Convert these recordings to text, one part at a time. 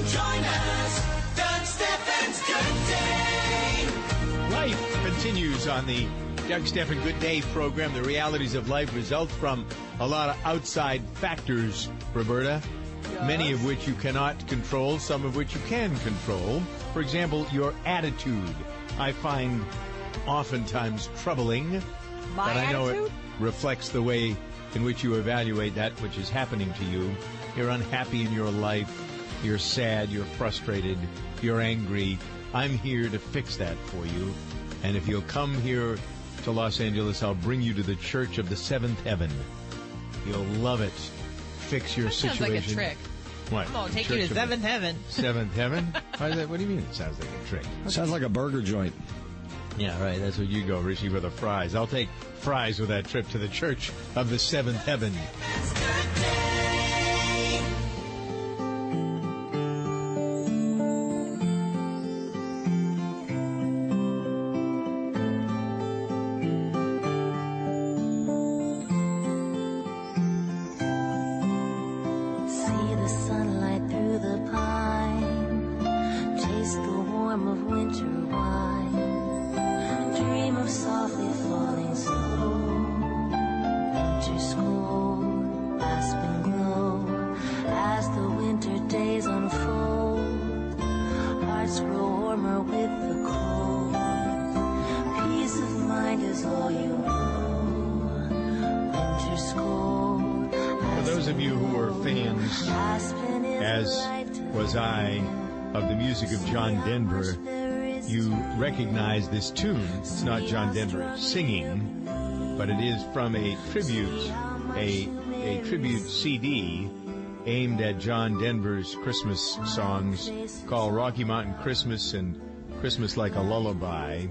Join us, Doug Stephan's Good Day. Life continues on the Doug Stephan Good Day program. The realities of life result from a lot of outside factors, Roberta, many of which you cannot control, some of which you can control. For example, your attitude, I find oftentimes troubling. My but I know attitude? it reflects the way in which you evaluate that which is happening to you. You're unhappy in your life. You're sad. You're frustrated. You're angry. I'm here to fix that for you. And if you'll come here to Los Angeles, I'll bring you to the Church of the Seventh Heaven. You'll love it. Fix your That sounds situation. like a trick. What? I'm going to take Church you of to the Seventh Heaven. Seventh Heaven? What do you mean it sounds like a trick? Sounds like a burger joint. Yeah, right. That's where you go, Richie, with the fries. I'll take fries with that trip to the Church of the Seventh Heaven. See the sunlight through the pine, taste the warmth of winter wine, dream of softly falling snow, winter school, aspen glow, as the winter days unfold, hearts grow warmer with the cold, peace of mind is all you know, winter school. For those of you who are fans, as was I, of the music of John Denver, you recognize this tune. It's not John Denver singing, but it is from a tribute, a tribute CD aimed at John Denver's Christmas songs called Rocky Mountain Christmas and Christmas Like a Lullaby.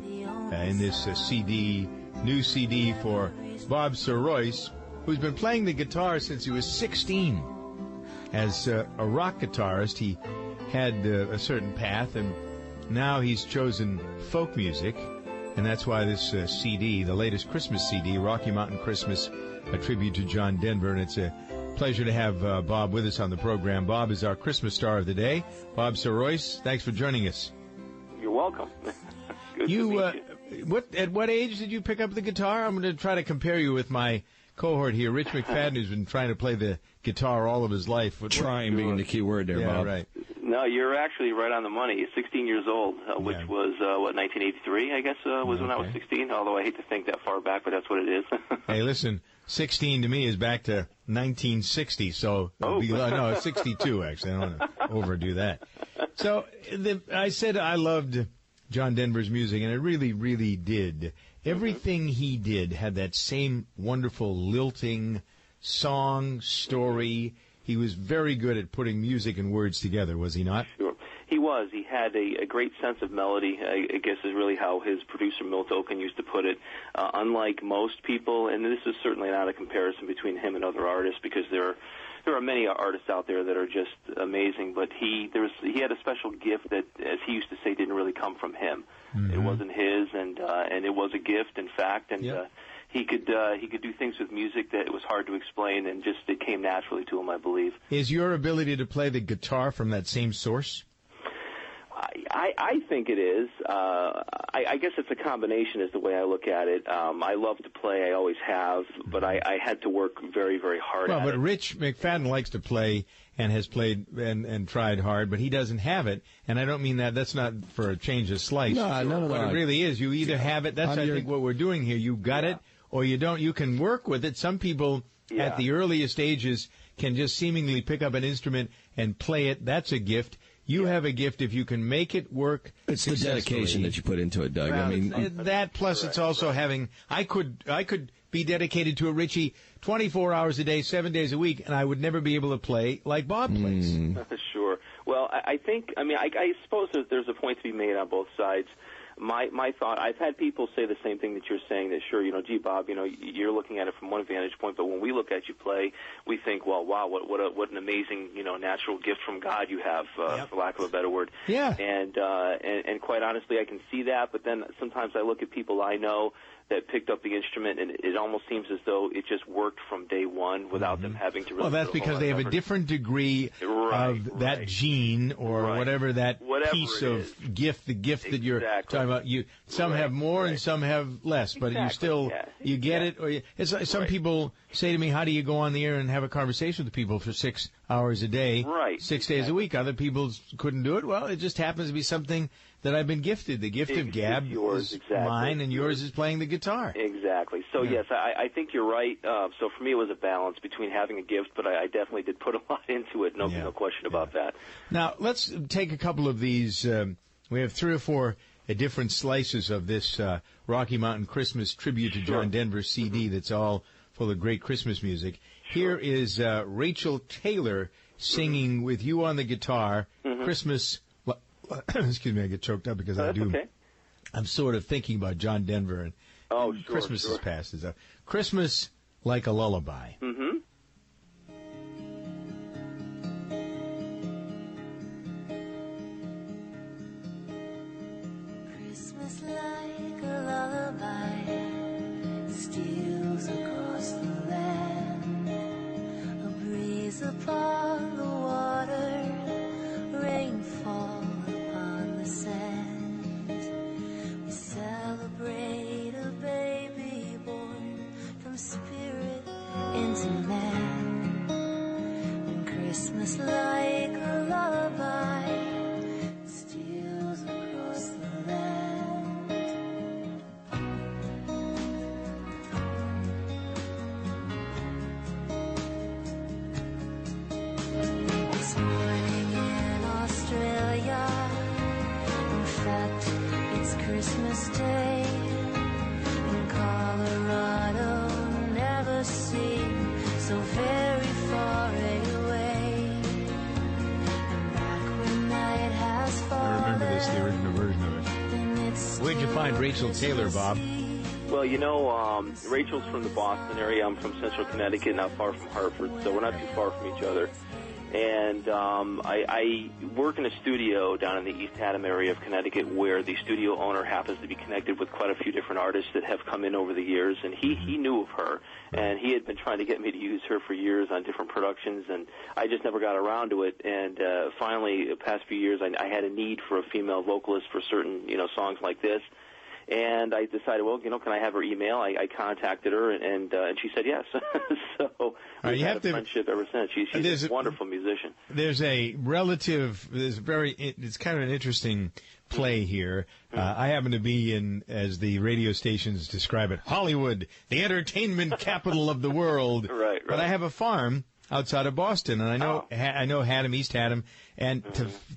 In this CD, new CD for Bob Sirois, who's been playing the guitar since he was 16. As a rock guitarist, he had a certain path, and now he's chosen folk music, and that's why this CD, the latest Christmas CD, Rocky Mountain Christmas, a tribute to John Denver, and it's a pleasure to have Bob with us on the program. Bob is our Christmas star of the day. Bob Sirois, thanks for joining us. You're welcome. Good to meet you. At what age did you pick up the guitar? I'm going to try to compare you with my cohort here, Rich McFadden, who's been trying to play the guitar all of his life. Trying being the key word there, yeah, Bob. Right. No, you're actually right on the money. 16 years old, which was, 1983, I guess, was when I was 16, although I hate to think that far back, but that's what it is. Hey, listen, 16 to me is back to 1960, so... no, 62, actually. I don't want to overdo that. So, I said I loved John Denver's music, and I really, really did. Everything he did had that same wonderful lilting song, story. He was very good at putting music and words together, was he not? Sure. He was. He had a great sense of melody, I guess is really how his producer Milt Oken used to put it. Unlike most people, and this is certainly not a comparison between him and other artists, because there are many artists out there that are just amazing, but he had a special gift that, as he used to say, didn't really come from him. Mm-hmm. It wasn't his, and it was a gift, in fact, and he could do things with music that it was hard to explain, and just it came naturally to him, I believe. Is your ability to play the guitar from that same source? I think it is. I guess it's a combination is the way I look at it. I love to play. I always have, but I had to work very, very hard at it. Well, but Rich McFadden likes to play and has played and tried hard, but he doesn't have it. And I don't mean that. That's not for a change of slice. No. What it really is, you either have it. That's, I think, what we're doing here. You got it, or you don't. You can work with it. Some people at the earliest ages can just seemingly pick up an instrument and play it. That's a gift. You have a gift if you can make it work. It's the dedication that you put into it, Doug. Well, I mean, that plus correct. It's also having. I could be dedicated to a Richie 24 hours a day, 7 days a week, and I would never be able to play like Bob plays. Sure. Well, I think. I mean, I suppose there's a point to be made on both sides. My thought, I've had people say the same thing that you're saying, that sure, gee, Bob, you're looking at it from one vantage point, but when we look at you play, we think, well, wow, what an amazing, natural gift from God you have, for lack of a better word. Yeah. And quite honestly, I can see that, but then sometimes I look at people I know that picked up the instrument, and it almost seems as though it just worked from day one without them having to really. Well, that's put a whole because lot they of have a effort. different degree of that gene or whatever that piece it of is. gift, the gift that you're talking about. Some have more and some have less, but you still you get it. Or it's like some people say to me, "How do you go on the air and have a conversation with people for 6 hours a day, 6 days a week?" Other people couldn't do it. Well, it just happens to be something that I've been gifted. The gift of gab is mine, and yours is playing the guitar. Exactly. So, yes, I think you're right. So, for me, it was a balance between having a gift, but I definitely did put a lot into it. No question about that. Now, let's take a couple of these. We have 3 or 4 different slices of this Rocky Mountain Christmas tribute to John Denver CD that's all full of great Christmas music. Here is Rachel Taylor singing with you on the guitar, Christmas. Excuse me, I get choked up because I do. Okay. I'm sort of thinking about John Denver and Christmas is past. Is Christmas like a lullaby. Christmas like a lullaby steals across the land. A breeze upon the water, rainfall upon the sands. We celebrate a baby born from spirit into man. And Christmas like a lullaby steals across the land. This morning in Australia, in fact, it's Christmas Day. In Colorado, never seemed so very far away. And back when night has fallen, I remember this, the original version of it. then it's Where'd you find Rachel Taylor, Bob? Well, Rachel's from the Boston area. I'm from Central Connecticut, not far from Hartford, so we're not too far from each other. And I work in a studio down in the East Haddam area of Connecticut where the studio owner happens to be connected with quite a few different artists that have come in over the years. And he knew of her, and he had been trying to get me to use her for years on different productions, and I just never got around to it. And finally, the past few years, I had a need for a female vocalist for certain, songs like this. And I decided, well, can I have her email? I contacted her, and she said yes. So we've had a friendship ever since. She's a wonderful musician. It's kind of an interesting play here. I happen to be in, as the radio stations describe it, Hollywood, the entertainment capital of the world. Right. But I have a farm outside of Boston, and I know Haddam, East Haddam, and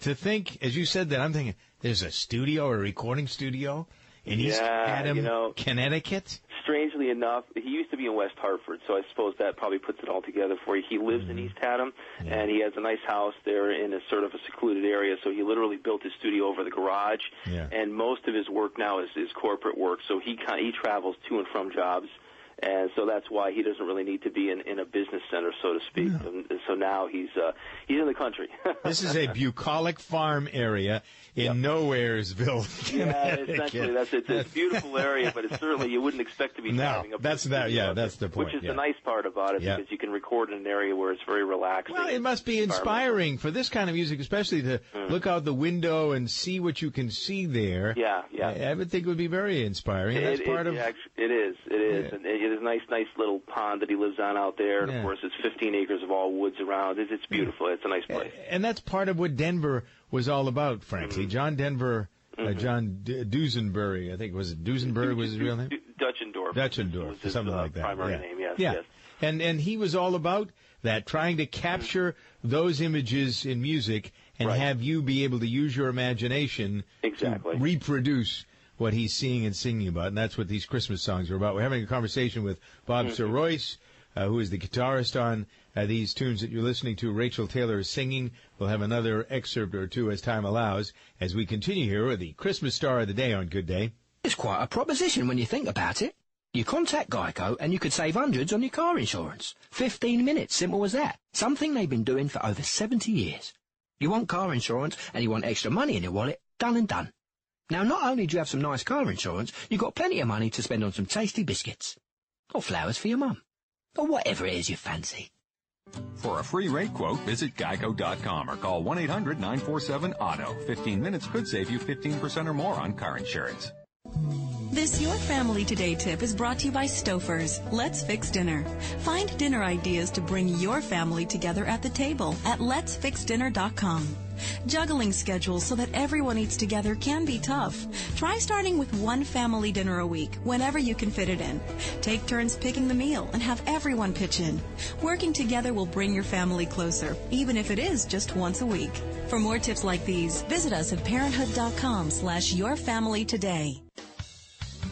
to think, as you said that, I'm thinking, there's a studio, a recording studio in East Haddam, Connecticut? Strangely enough, he used to be in West Hartford, so I suppose that probably puts it all together for you. He lives in East Haddam, and he has a nice house there in a sort of a secluded area, so he literally built his studio over the garage, and most of his work now is corporate work, so he travels to and from jobs. And so that's why he doesn't really need to be in a business center, so to speak. No. And so now he's in the country. This is a bucolic farm area in Nowheresville, Connecticut. Essentially, it's a beautiful area, but it's certainly you wouldn't expect to be driving up. That's the point. Which is the nice part about it, because you can record in an area where it's very relaxing. Well, it must be inspiring for this kind of music, especially to look out the window and see what you can see there. Yeah. I would think it would be very inspiring. And that's part of. It is. And it is a nice little pond that he lives on out there, and of course it's 15 acres of all woods around. It's beautiful. It's a nice place. And that's part of what Denver was all about, frankly. John Denver, John Duesenberry, I think, was it Duesenberg was his real name? Dutchendorf, his, something like that. Primary name, yes. And he was all about that, trying to capture those images in music and have you be able to use your imagination to reproduce what he's seeing and singing about, and that's what these Christmas songs are about. We're having a conversation with Bob Sirois, who is the guitarist on these tunes that you're listening to. Rachel Taylor is singing. We'll have another excerpt or two as time allows as we continue here with the Christmas star of the day on Good Day. It's quite a proposition when you think about it. You contact Geico and you could save hundreds on your car insurance. 15 minutes, simple as that. Something they've been doing for over 70 years. You want car insurance and you want extra money in your wallet, done and done. Now, not only do you have some nice car insurance, you've got plenty of money to spend on some tasty biscuits. Or flowers for your mum. Or whatever it is you fancy. For a free rate quote, visit geico.com or call 1-800-947-AUTO. 15 minutes could save you 15% or more on car insurance. This Your Family Today tip is brought to you by Stouffer's. Let's Fix Dinner. Find dinner ideas to bring your family together at the table at letsfixdinner.com. Juggling schedules so that everyone eats together can be tough. Try starting with one family dinner a week, whenever you can fit it in. Take turns picking the meal and have everyone pitch in. Working together will bring your family closer, even if it is just once a week. For more tips like these, visit us at parenthood.com/yourfamilytoday.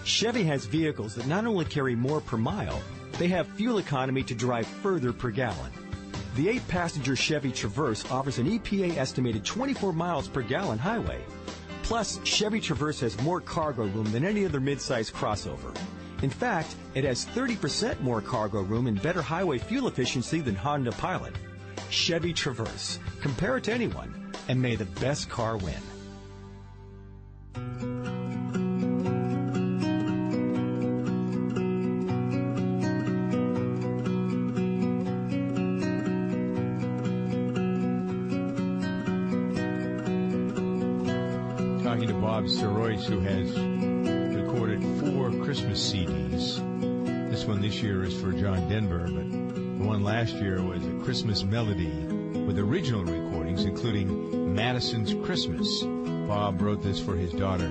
Chevy has vehicles that not only carry more per mile, they have fuel economy to drive further per gallon. The 8-passenger Chevy Traverse offers an EPA estimated 24 miles per gallon highway. Plus, Chevy Traverse has more cargo room than any other midsize crossover. In fact, it has 30% more cargo room and better highway fuel efficiency than Honda Pilot. Chevy Traverse. Compare it to anyone, and may the best car win. Talking to Bob Sirois, who has recorded 4 Christmas CDs. This one this year is for John Denver, but the one last year was a Christmas melody with original recordings, including Madison's Christmas. Bob wrote this for his daughter.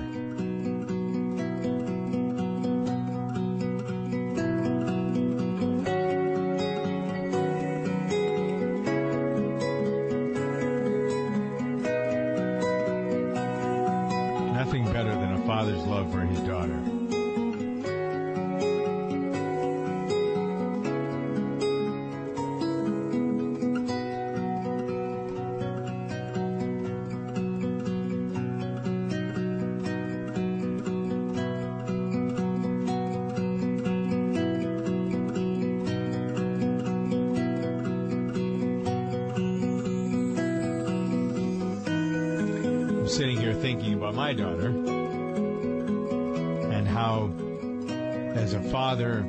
Nothing better than a father's love for his daughter. I'm sitting here thinking about my daughter and how, as a father,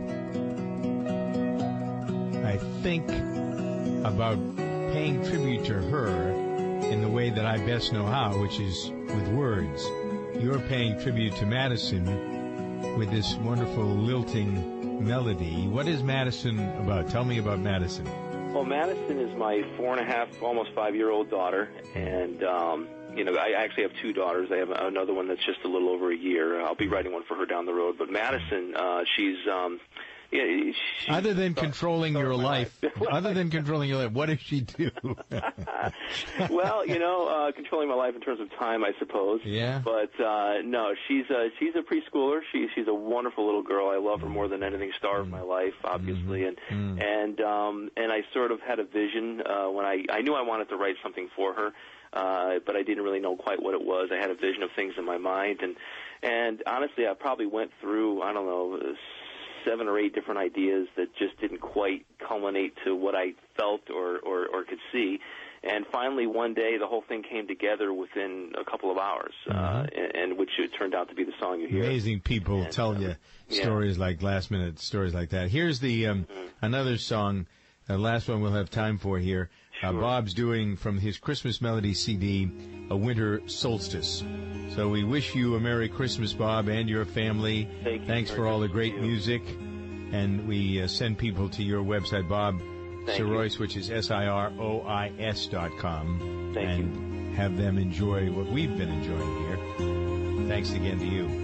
I think about paying tribute to her in the way that I best know how, which is with words. You're paying tribute to Madison with this wonderful lilting melody. What is Madison about? Tell me about Madison. Well, Madison is my 4.5, almost 5-year-old daughter, and I actually have 2 daughters. I have another one that's just a little over a year. I'll be writing one for her down the road. But Madison, she's other than controlling your life, what does she do? Well, controlling my life in terms of time, I suppose. Yeah. But no, she's a preschooler. She's a wonderful little girl. I love her more than anything. Star of my life, obviously. And I sort of had a vision when I knew I wanted to write something for her. But I didn't really know quite what it was. I had a vision of things in my mind, and honestly, I probably went through, 7 or 8 different ideas that just didn't quite culminate to what I felt or could see. And finally, one day, the whole thing came together within a couple of hours, and which it turned out to be the song you hear. Amazing people tell you stories like last-minute stories like that. Here's the another song, last one we'll have time for here. Sure. Bob's doing from his Christmas Melody CD, A Winter Solstice. So we wish you a Merry Christmas, Bob, and your family. Thanks for all the great music. And we send people to your website, Bob Sirois, which is SIROIS.com. Thank you. And have them enjoy what we've been enjoying here. Thanks again to you.